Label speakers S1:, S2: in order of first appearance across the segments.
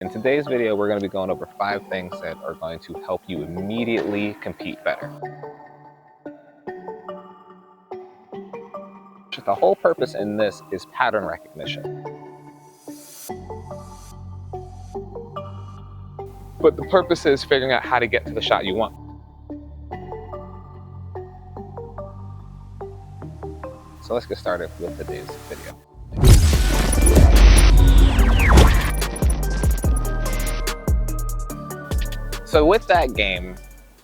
S1: In today's video, we're going to be going over 5 things that are going to help you immediately compete better. The whole purpose in this is pattern recognition. But the purpose is figuring out how to get to the shot you want. So let's get started with today's video. So with that game,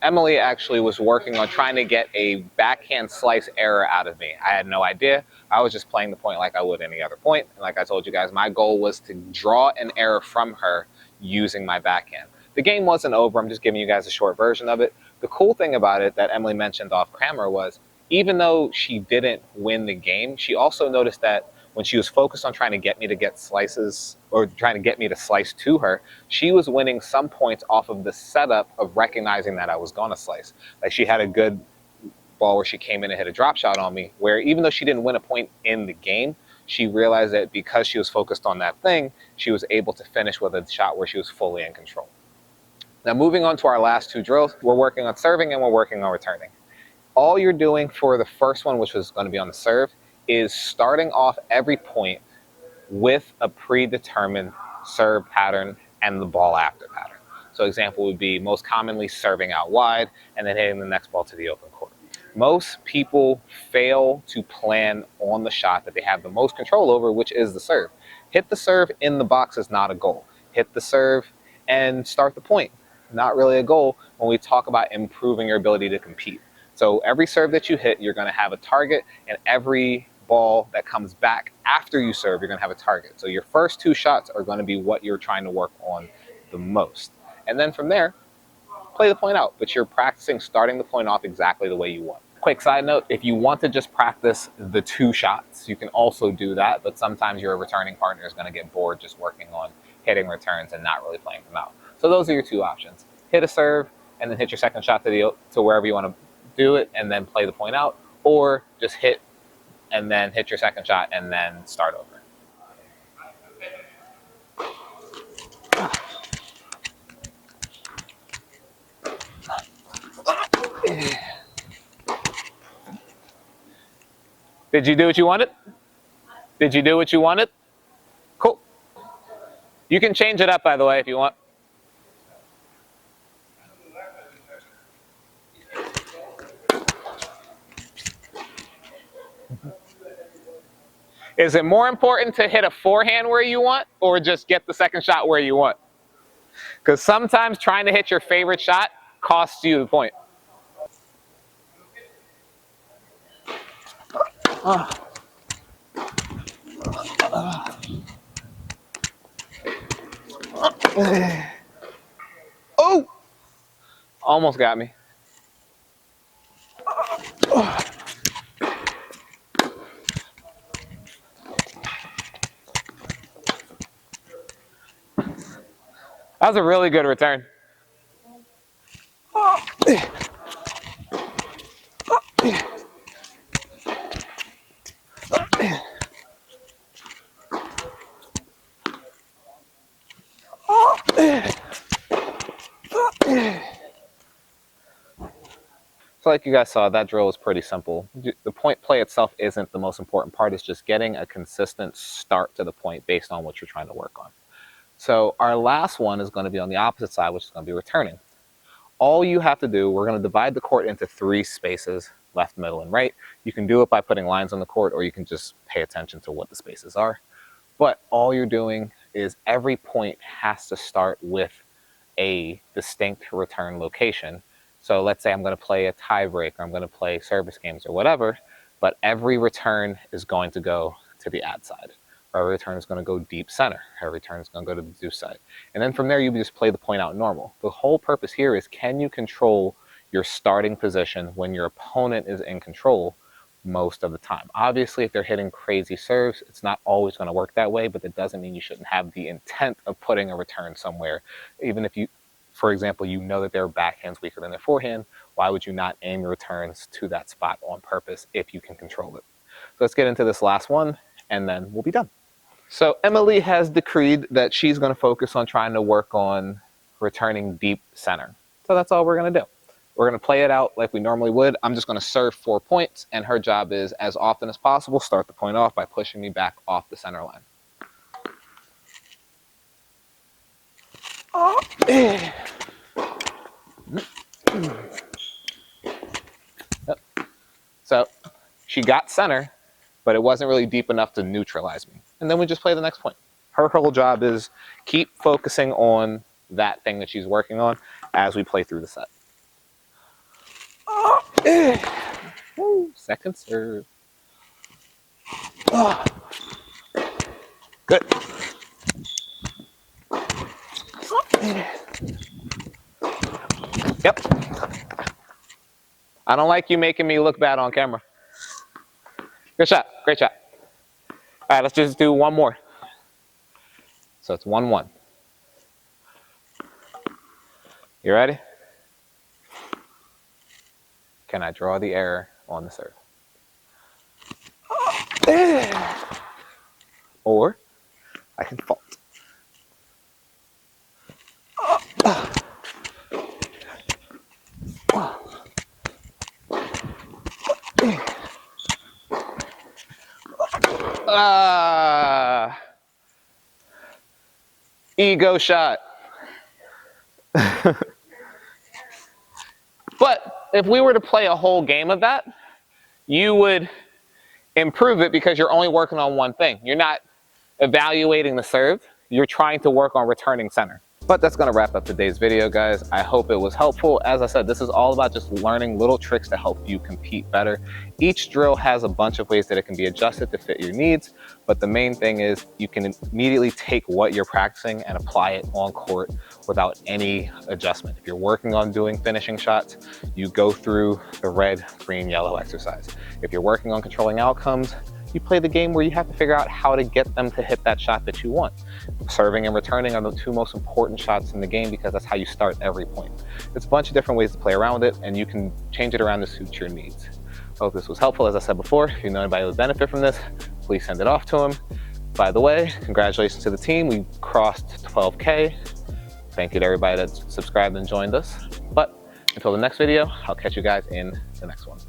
S1: Emily actually was working on trying to get a backhand slice error out of me. I had no idea. I was just playing the point like I would any other point. And like I told you guys, my goal was to draw an error from her using my backhand. The game wasn't over. I'm just giving you guys a short version of it. The cool thing about it that Emily mentioned off camera was, even though she didn't win the game, she also noticed that when she was focused on trying to get me to get slices or trying to get me to slice to her, she was winning some points off of the setup of recognizing that I was going to slice. Like, she had a good ball where she came in and hit a drop shot on me, where even though she didn't win a point in the game, she realized that because she was focused on that thing, she was able to finish with a shot where she was fully in control. Now, moving on to our last 2 drills, we're working on serving and we're working on returning. All you're doing for the first one, which was going to be on the serve, is starting off every point with a predetermined serve pattern and the ball after pattern. So example would be most commonly serving out wide and then hitting the next ball to the open court. Most people fail to plan on the shot that they have the most control over, which is the serve. Hit the serve in the box is not a goal. Hit the serve and start the point. Not really a goal when we talk about improving your ability to compete. So every serve that you hit, you're going to have a target, and every ball that comes back after you serve, you're going to have a target. So your first 2 shots are going to be what you're trying to work on the most. And then from there, play the point out, but you're practicing starting the point off exactly the way you want. Quick side note, if you want to just practice the 2 shots, you can also do that, but sometimes your returning partner is going to get bored just working on hitting returns and not really playing them out. So those are your 2 options. Hit a serve and then hit your second shot to wherever you want to do it and then play the point out, or just hit and then hit your second shot and then start over. Did you do what you wanted? Did you do what you wanted? Cool. You can change it up, by the way, if you want. Is it more important to hit a forehand where you want or just get the second shot where you want? Because sometimes trying to hit your favorite shot costs you the point. Oh! Almost got me. That was a really good return. So like you guys saw, that drill was pretty simple. The point play itself isn't the most important part. It's just getting a consistent start to the point based on what you're trying to work on. So our last one is going to be on the opposite side, which is going to be returning. All you have to do, we're going to divide the court into 3 spaces, left, middle, and right. You can do it by putting lines on the court, or you can just pay attention to what the spaces are. But all you're doing is every point has to start with a distinct return location. So let's say I'm going to play a tiebreak, or I'm going to play service games or whatever, but every return is going to go to the ad side. Or every return is going to go deep center. Every return is going to go to the deuce side. And then from there, you just play the point out normal. The whole purpose here is, can you control your starting position when your opponent is in control most of the time? Obviously, if they're hitting crazy serves, it's not always going to work that way, but that doesn't mean you shouldn't have the intent of putting a return somewhere. Even if you, for example, you know that their backhand's weaker than their forehand, why would you not aim your returns to that spot on purpose if you can control it? So let's get into this last one, and then we'll be done. So Emily has decreed that she's going to focus on trying to work on returning deep center. So that's all we're going to do. We're going to play it out like we normally would. I'm just going to serve 4 points, and her job is, as often as possible, start the point off by pushing me back off the center line. So she got center, but it wasn't really deep enough to neutralize me. And then we just play the next point. Her whole job is keep focusing on that thing that she's working on as we play through the set. Second serve. Good. Yep. I don't like you making me look bad on camera. Good shot. Great shot. All right, let's just do one more. So it's 1-1. You ready? Can I draw the error on the serve? Or I can fault. Ego shot. But if we were to play a whole game of that, you would improve it because you're only working on one thing. You're not evaluating the serve. You're trying to work on returning center. But that's going to wrap up today's video, guys. I hope it was helpful. As I said, this is all about just learning little tricks to help you compete better. Each drill has a bunch of ways that it can be adjusted to fit your needs, but the main thing is you can immediately take what you're practicing and apply it on court without any adjustment. If you're working on doing finishing shots, you go through the red, green, yellow exercise. If you're working on controlling outcomes, you play the game where you have to figure out how to get them to hit that shot that you want. Serving and returning are the 2 most important shots in the game because that's how you start every point. It's a bunch of different ways to play around it, and you can change it around to suit your needs. I hope this was helpful. As I said before, if you know anybody who would benefit from this, please send it off to them. By the way, congratulations to the team. We crossed 12K. Thank you to everybody that subscribed and joined us. But until the next video, I'll catch you guys in the next one.